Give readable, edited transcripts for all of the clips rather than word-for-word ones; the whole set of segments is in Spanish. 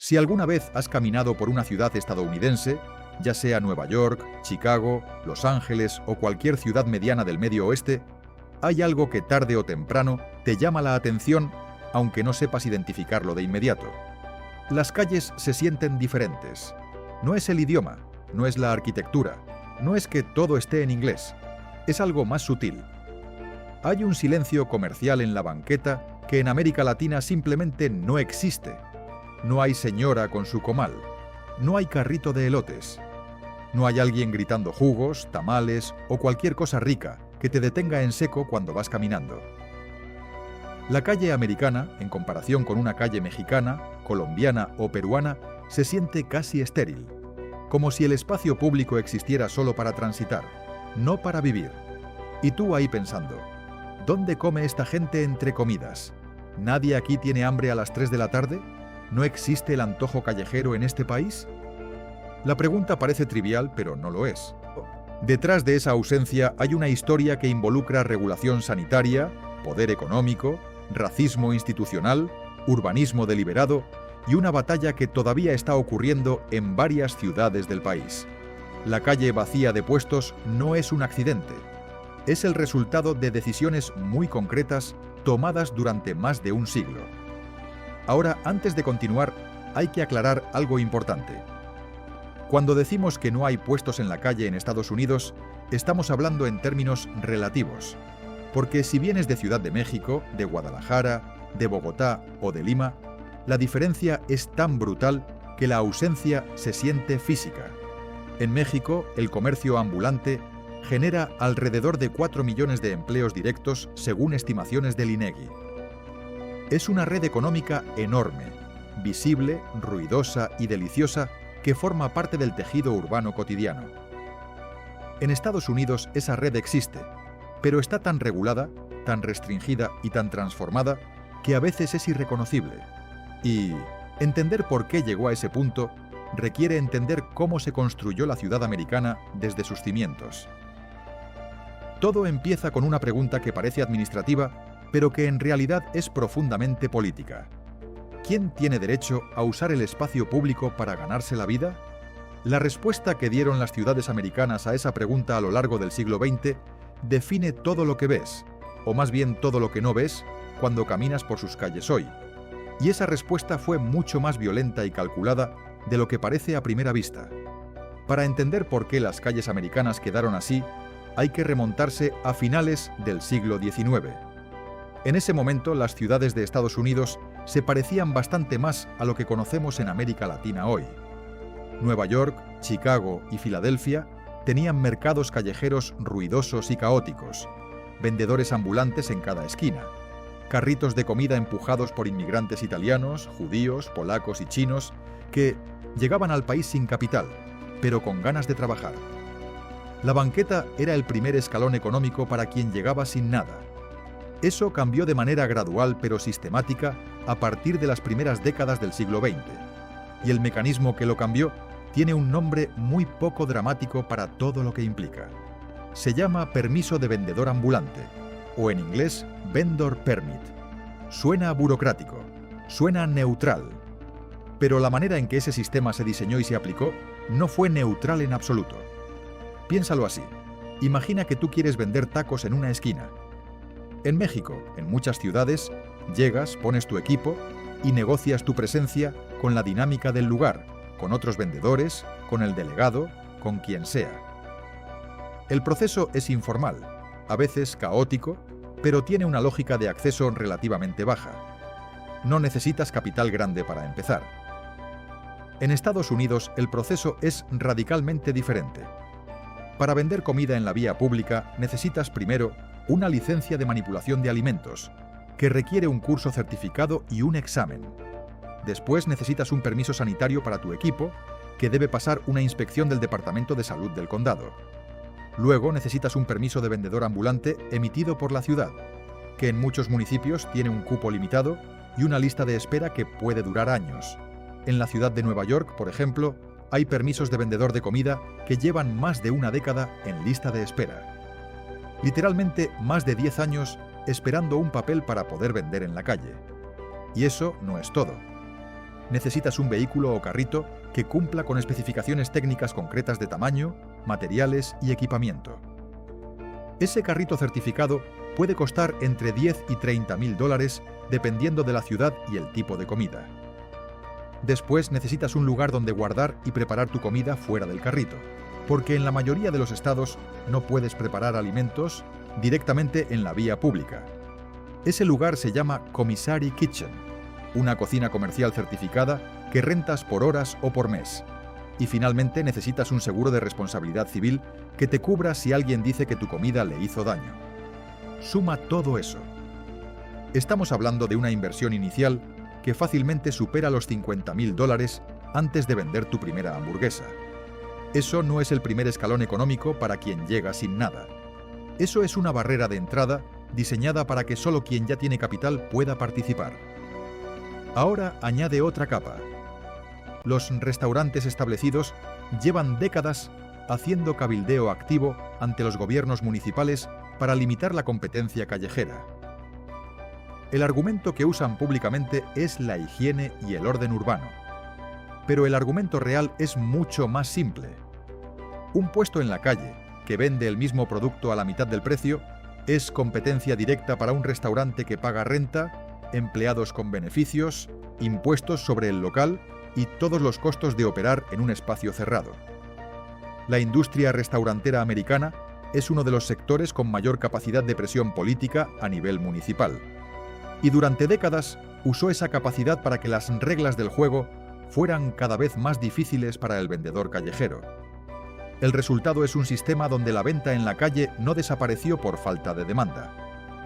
Si alguna vez has caminado por una ciudad estadounidense, ya sea Nueva York, Chicago, Los Ángeles o cualquier ciudad mediana del Medio Oeste, hay algo que tarde o temprano te llama la atención, aunque no sepas identificarlo de inmediato. Las calles se sienten diferentes. No es el idioma, no es la arquitectura, no es que todo esté en inglés. Es algo más sutil. Hay un silencio comercial en la banqueta que en América Latina simplemente no existe. No hay señora con su comal. No hay carrito de elotes. No hay alguien gritando jugos, tamales o cualquier cosa rica que te detenga en seco cuando vas caminando. La calle americana, en comparación con una calle mexicana, colombiana o peruana, se siente casi estéril, como si el espacio público existiera solo para transitar, no para vivir. Y tú ahí pensando, ¿dónde come esta gente entre comidas? ¿Nadie aquí tiene hambre a las 3 de la tarde? ¿No existe el antojo callejero en este país? La pregunta parece trivial, pero no lo es. Detrás de esa ausencia hay una historia que involucra regulación sanitaria, poder económico, racismo institucional, urbanismo deliberado y una batalla que todavía está ocurriendo en varias ciudades del país. La calle vacía de puestos no es un accidente. Es el resultado de decisiones muy concretas tomadas durante más de un siglo. Ahora, antes de continuar, hay que aclarar algo importante. Cuando decimos que no hay puestos en la calle en Estados Unidos, estamos hablando en términos relativos. Porque si vienes de Ciudad de México, de Guadalajara, de Bogotá o de Lima, la diferencia es tan brutal que la ausencia se siente física. En México, el comercio ambulante genera alrededor de 4 millones de empleos directos según estimaciones del INEGI. Es una red económica enorme, visible, ruidosa y deliciosa que forma parte del tejido urbano cotidiano. En Estados Unidos esa red existe, pero está tan regulada, tan restringida y tan transformada que a veces es irreconocible. Y entender por qué llegó a ese punto requiere entender cómo se construyó la ciudad americana desde sus cimientos. Todo empieza con una pregunta que parece administrativa, pero que en realidad es profundamente política. ¿Quién tiene derecho a usar el espacio público para ganarse la vida? La respuesta que dieron las ciudades americanas a esa pregunta a lo largo del siglo XX define todo lo que ves, o más bien todo lo que no ves, cuando caminas por sus calles hoy. Y esa respuesta fue mucho más violenta y calculada de lo que parece a primera vista. Para entender por qué las calles americanas quedaron así, hay que remontarse a finales del siglo XIX. En ese momento, las ciudades de Estados Unidos se parecían bastante más a lo que conocemos en América Latina hoy. Nueva York, Chicago y Filadelfia tenían mercados callejeros ruidosos y caóticos, vendedores ambulantes en cada esquina, carritos de comida empujados por inmigrantes italianos, judíos, polacos y chinos que llegaban al país sin capital, pero con ganas de trabajar. La banqueta era el primer escalón económico para quien llegaba sin nada. Eso cambió de manera gradual pero sistemática a partir de las primeras décadas del siglo XX, y el mecanismo que lo cambió tiene un nombre muy poco dramático para todo lo que implica. Se llama permiso de vendedor ambulante, o en inglés, vendor permit. Suena burocrático, suena neutral, pero la manera en que ese sistema se diseñó y se aplicó no fue neutral en absoluto. Piénsalo así. Imagina que tú quieres vender tacos en una esquina. En México, en muchas ciudades, llegas, pones tu equipo y negocias tu presencia con la dinámica del lugar, con otros vendedores, con el delegado, con quien sea. El proceso es informal, a veces caótico, pero tiene una lógica de acceso relativamente baja. No necesitas capital grande para empezar. En Estados Unidos, el proceso es radicalmente diferente. Para vender comida en la vía pública, necesitas primero una licencia de manipulación de alimentos, que requiere un curso certificado y un examen. Después necesitas un permiso sanitario para tu equipo, que debe pasar una inspección del Departamento de Salud del condado. Luego necesitas un permiso de vendedor ambulante emitido por la ciudad, que en muchos municipios tiene un cupo limitado y una lista de espera que puede durar años. En la ciudad de Nueva York, por ejemplo, hay permisos de vendedor de comida que llevan más de una década en lista de espera. Literalmente más de 10 años esperando un papel para poder vender en la calle. Y eso no es todo. necesitas un vehículo o carrito que cumpla con especificaciones técnicas concretas de tamaño, materiales y equipamiento. Ese carrito certificado puede costar entre 10 y 30.000 dólares dependiendo de la ciudad y el tipo de comida. Después necesitas un lugar donde guardar y preparar tu comida fuera del carrito, porque en la mayoría de los estados no puedes preparar alimentos directamente en la vía pública. Ese lugar se llama Commissary Kitchen, una cocina comercial certificada que rentas por horas o por mes. Y finalmente necesitas un seguro de responsabilidad civil que te cubra si alguien dice que tu comida le hizo daño. Suma todo eso. Estamos hablando de una inversión inicial que fácilmente supera los 50.000 dólares antes de vender tu primera hamburguesa. Eso no es el primer escalón económico para quien llega sin nada. Eso es una barrera de entrada diseñada para que solo quien ya tiene capital pueda participar. Ahora añade otra capa. Los restaurantes establecidos llevan décadas haciendo cabildeo activo ante los gobiernos municipales para limitar la competencia callejera. El argumento que usan públicamente es la higiene y el orden urbano. Pero el argumento real es mucho más simple. Un puesto en la calle que vende el mismo producto a la mitad del precio es competencia directa para un restaurante que paga renta, empleados con beneficios, impuestos sobre el local y todos los costos de operar en un espacio cerrado. La industria restaurantera americana es uno de los sectores con mayor capacidad de presión política a nivel municipal. Y durante décadas usó esa capacidad para que las reglas del juego fueran cada vez más difíciles para el vendedor callejero. El resultado es un sistema donde la venta en la calle no desapareció por falta de demanda.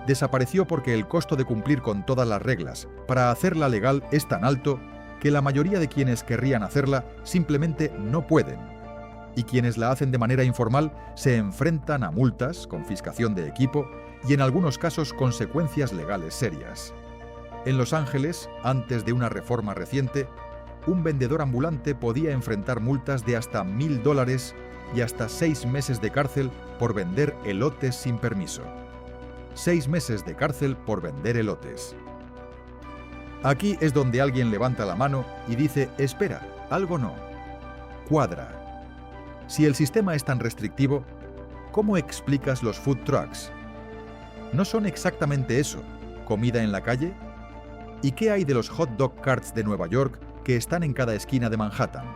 Desapareció porque el costo de cumplir con todas las reglas para hacerla legal es tan alto que la mayoría de quienes querrían hacerla simplemente no pueden. Y quienes la hacen de manera informal se enfrentan a multas, confiscación de equipo y en algunos casos consecuencias legales serias. En Los Ángeles, antes de una reforma reciente, un vendedor ambulante podía enfrentar multas de hasta $1.000 y hasta 6 meses de cárcel por vender elotes sin permiso. 6 meses de cárcel por vender elotes. Aquí es donde alguien levanta la mano y dice, espera, algo no cuadra. Si el sistema es tan restrictivo, ¿cómo explicas los food trucks? ¿No son exactamente eso, comida en la calle? ¿Y qué hay de los hot dog carts de Nueva York que están en cada esquina de Manhattan?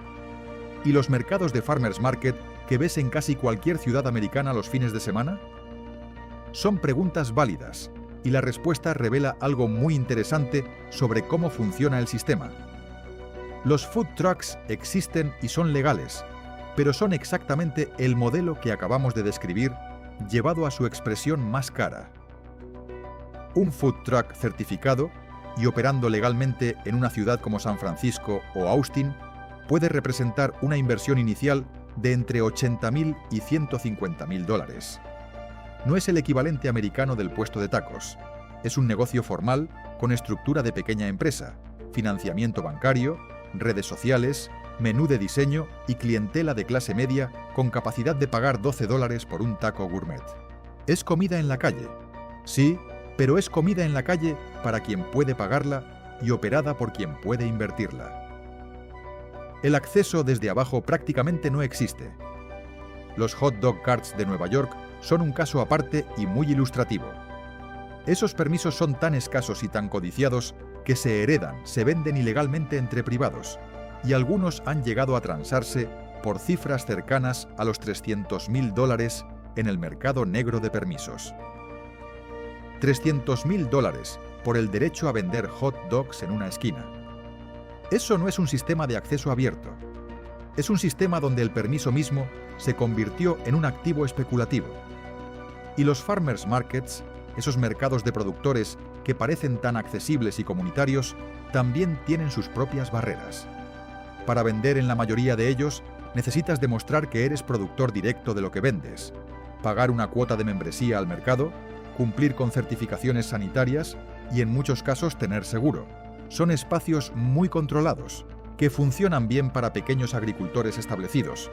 ¿Y los mercados de farmers market que ves en casi cualquier ciudad americana los fines de semana? Son preguntas válidas, y la respuesta revela algo muy interesante sobre cómo funciona el sistema. Los food trucks existen y son legales, pero son exactamente el modelo que acabamos de describir, llevado a su expresión más cara. Un food truck certificado y operando legalmente en una ciudad como San Francisco o Austin puede representar una inversión inicial de entre $80.000 y $150.000 dólares. No es el equivalente americano del puesto de tacos. Es un negocio formal con estructura de pequeña empresa, financiamiento bancario, redes sociales, menú de diseño y clientela de clase media con capacidad de pagar $12 por un taco gourmet. Es comida en la calle. Sí, pero es comida en la calle para quien puede pagarla y operada por quien puede invertirla. El acceso desde abajo prácticamente no existe. Los hot dog carts de Nueva York son un caso aparte y muy ilustrativo. Esos permisos son tan escasos y tan codiciados que se heredan, se venden ilegalmente entre privados, y algunos han llegado a transarse por cifras cercanas a los $300.000 dólares en el mercado negro de permisos. $300.000 dólares por el derecho a vender hot dogs en una esquina. Eso no es un sistema de acceso abierto. Es un sistema donde el permiso mismo se convirtió en un activo especulativo. Y los farmers markets, esos mercados de productores que parecen tan accesibles y comunitarios, también tienen sus propias barreras. Para vender en la mayoría de ellos, necesitas demostrar que eres productor directo de lo que vendes, pagar una cuota de membresía al mercado, cumplir con certificaciones sanitarias y en muchos casos tener seguro. Son espacios muy controlados, que funcionan bien para pequeños agricultores establecidos,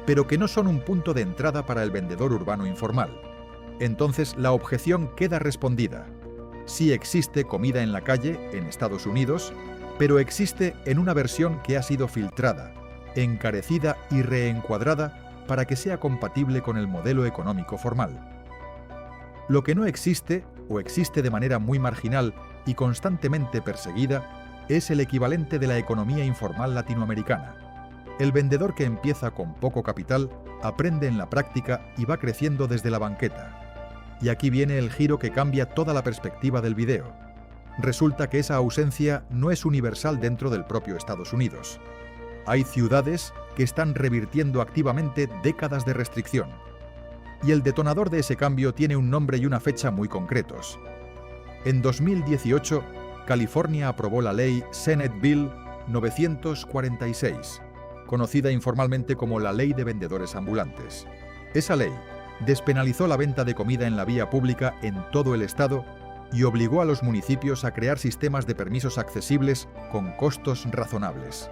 pero que no son un punto de entrada para el vendedor urbano informal. Entonces la objeción queda respondida. Sí existe comida en la calle en Estados Unidos, pero existe en una versión que ha sido filtrada, encarecida y reencuadrada para que sea compatible con el modelo económico formal. Lo que no existe, o existe de manera muy marginal y constantemente perseguida, es el equivalente de la economía informal latinoamericana. El vendedor que empieza con poco capital aprende en la práctica y va creciendo desde la banqueta. Y aquí viene el giro que cambia toda la perspectiva del video. Resulta que esa ausencia no es universal dentro del propio Estados Unidos. Hay ciudades que están revirtiendo activamente décadas de restricción. Y el detonador de ese cambio tiene un nombre y una fecha muy concretos. En 2018, California aprobó la ley Senate Bill 946, conocida informalmente como la Ley de Vendedores Ambulantes. Esa ley despenalizó la venta de comida en la vía pública en todo el estado y obligó a los municipios a crear sistemas de permisos accesibles con costos razonables.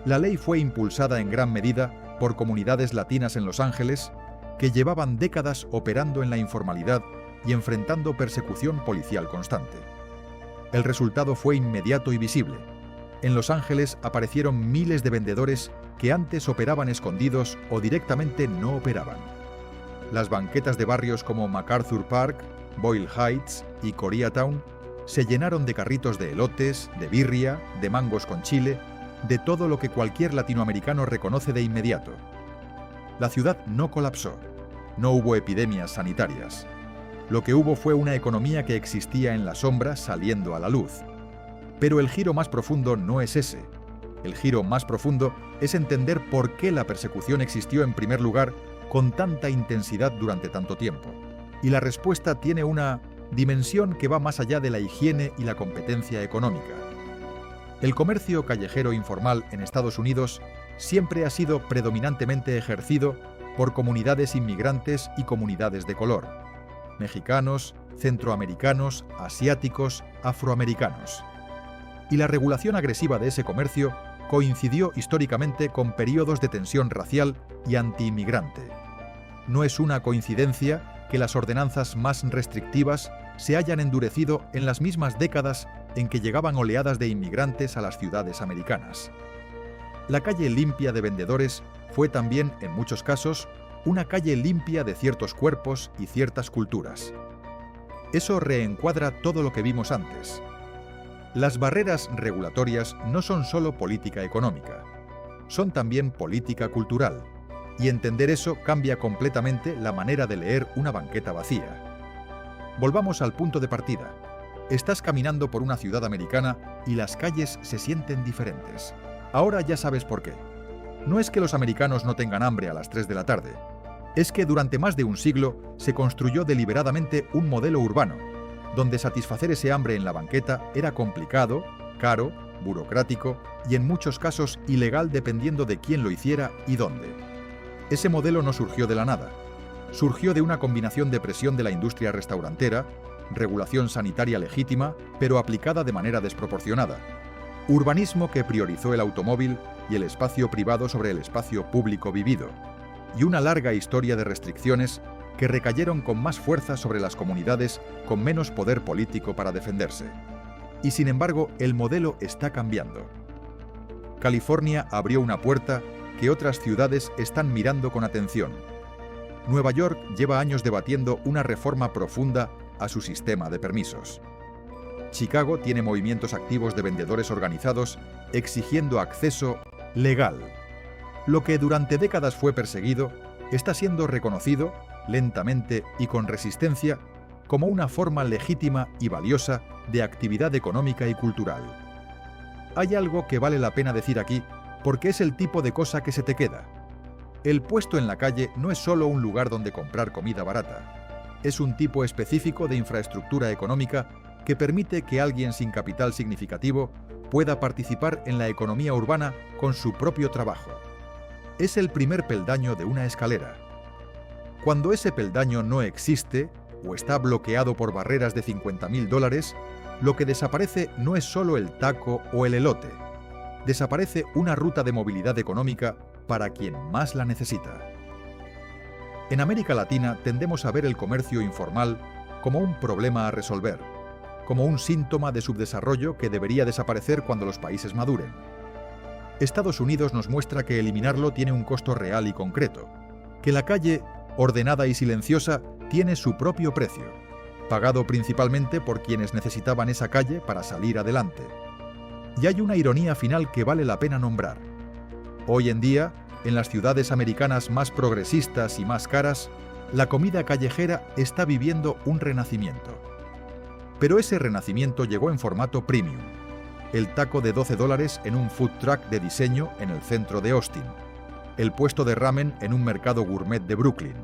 La ley fue impulsada en gran medida por comunidades latinas en Los Ángeles que llevaban décadas operando en la informalidad y enfrentando persecución policial constante. El resultado fue inmediato y visible. En Los Ángeles aparecieron miles de vendedores que antes operaban escondidos o directamente no operaban. Las banquetas de barrios como MacArthur Park, Boyle Heights y Koreatown se llenaron de carritos de elotes, de birria, de mangos con chile, de todo lo que cualquier latinoamericano reconoce de inmediato. La ciudad no colapsó, no hubo epidemias sanitarias. Lo que hubo fue una economía que existía en la sombra saliendo a la luz. Pero el giro más profundo no es ese. El giro más profundo es entender por qué la persecución existió en primer lugar con tanta intensidad durante tanto tiempo. Y la respuesta tiene una dimensión que va más allá de la higiene y la competencia económica. El comercio callejero informal en Estados Unidos siempre ha sido predominantemente ejercido por comunidades inmigrantes y comunidades de color: mexicanos, centroamericanos, asiáticos, afroamericanos. Y la regulación agresiva de ese comercio coincidió históricamente con periodos de tensión racial y antiinmigrante. No es una coincidencia que las ordenanzas más restrictivas se hayan endurecido en las mismas décadas en que llegaban oleadas de inmigrantes a las ciudades americanas. La calle limpia de vendedores fue también, en muchos casos, una calle limpia de ciertos cuerpos y ciertas culturas. Eso reencuadra todo lo que vimos antes. Las barreras regulatorias no son solo política económica, son también política cultural, y entender eso cambia completamente la manera de leer una banqueta vacía. Volvamos al punto de partida. Estás caminando por una ciudad americana y las calles se sienten diferentes. Ahora ya sabes por qué. No es que los americanos no tengan hambre a las 3 de la tarde. Es que durante más de un siglo se construyó deliberadamente un modelo urbano, donde satisfacer ese hambre en la banqueta era complicado, caro, burocrático y en muchos casos ilegal dependiendo de quién lo hiciera y dónde. Ese modelo no surgió de la nada. Surgió de una combinación de presión de la industria restaurantera, regulación sanitaria legítima, pero aplicada de manera desproporcionada, urbanismo que priorizó el automóvil y el espacio privado sobre el espacio público vivido, y una larga historia de restricciones que recayeron con más fuerza sobre las comunidades con menos poder político para defenderse. Y sin embargo, el modelo está cambiando. California abrió una puerta que otras ciudades están mirando con atención. Nueva York lleva años debatiendo una reforma profunda a su sistema de permisos. Chicago tiene movimientos activos de vendedores organizados exigiendo acceso legal. Lo que durante décadas fue perseguido está siendo reconocido, lentamente y con resistencia, como una forma legítima y valiosa de actividad económica y cultural. Hay algo que vale la pena decir aquí, porque es el tipo de cosa que se te queda. El puesto en la calle no es solo un lugar donde comprar comida barata. Es un tipo específico de infraestructura económica que permite que alguien sin capital significativo pueda participar en la economía urbana con su propio trabajo. Es el primer peldaño de una escalera. Cuando ese peldaño no existe o está bloqueado por barreras de $50.000, lo que desaparece no es solo el taco o el elote. Desaparece una ruta de movilidad económica para quien más la necesita. En América Latina tendemos a ver el comercio informal como un problema a resolver. como un síntoma de subdesarrollo que debería desaparecer cuando los países maduren. Estados Unidos nos muestra que eliminarlo tiene un costo real y concreto, que la calle, ordenada y silenciosa, tiene su propio precio, pagado principalmente por quienes necesitaban esa calle para salir adelante. Y hay una ironía final que vale la pena nombrar. Hoy en día, en las ciudades americanas más progresistas y más caras, la comida callejera está viviendo un renacimiento. Pero ese renacimiento llegó en formato premium. El taco de $12 en un food truck de diseño en el centro de Austin. El puesto de ramen en un mercado gourmet de Brooklyn.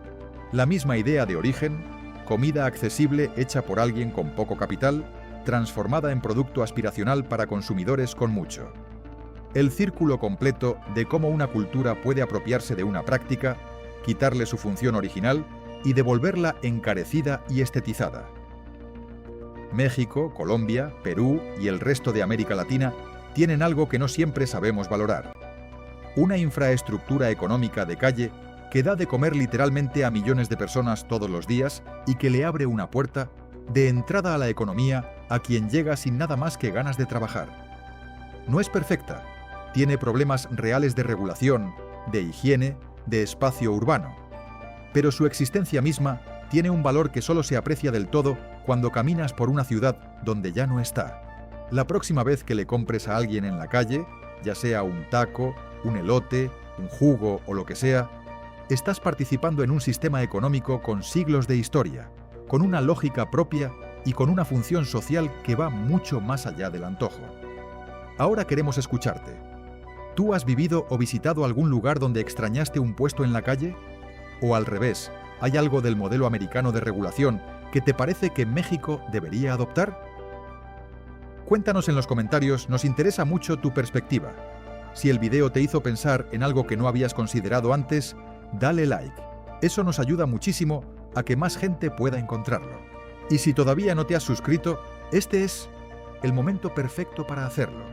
La misma idea de origen, comida accesible hecha por alguien con poco capital, transformada en producto aspiracional para consumidores con mucho. El círculo completo de cómo una cultura puede apropiarse de una práctica, quitarle su función original y devolverla encarecida y estetizada. México, Colombia, Perú y el resto de América Latina tienen algo que no siempre sabemos valorar. Una infraestructura económica de calle que da de comer literalmente a millones de personas todos los días y que le abre una puerta de entrada a la economía a quien llega sin nada más que ganas de trabajar. No es perfecta, tiene problemas reales de regulación, de higiene, de espacio urbano, pero su existencia misma tiene un valor que solo se aprecia del todo cuando caminas por una ciudad donde ya no está. La próxima vez que le compres a alguien en la calle, ya sea un taco, un elote, un jugo o lo que sea, estás participando en un sistema económico con siglos de historia, con una lógica propia y con una función social que va mucho más allá del antojo. Ahora queremos escucharte. ¿Tú has vivido o visitado algún lugar donde extrañaste un puesto en la calle? ¿O al revés, hay algo del modelo americano de regulación que te parece que México debería adoptar? Cuéntanos en los comentarios, nos interesa mucho tu perspectiva. Si el video te hizo pensar en algo que no habías considerado antes, dale like. Eso nos ayuda muchísimo a que más gente pueda encontrarlo. Y si todavía no te has suscrito, este es el momento perfecto para hacerlo.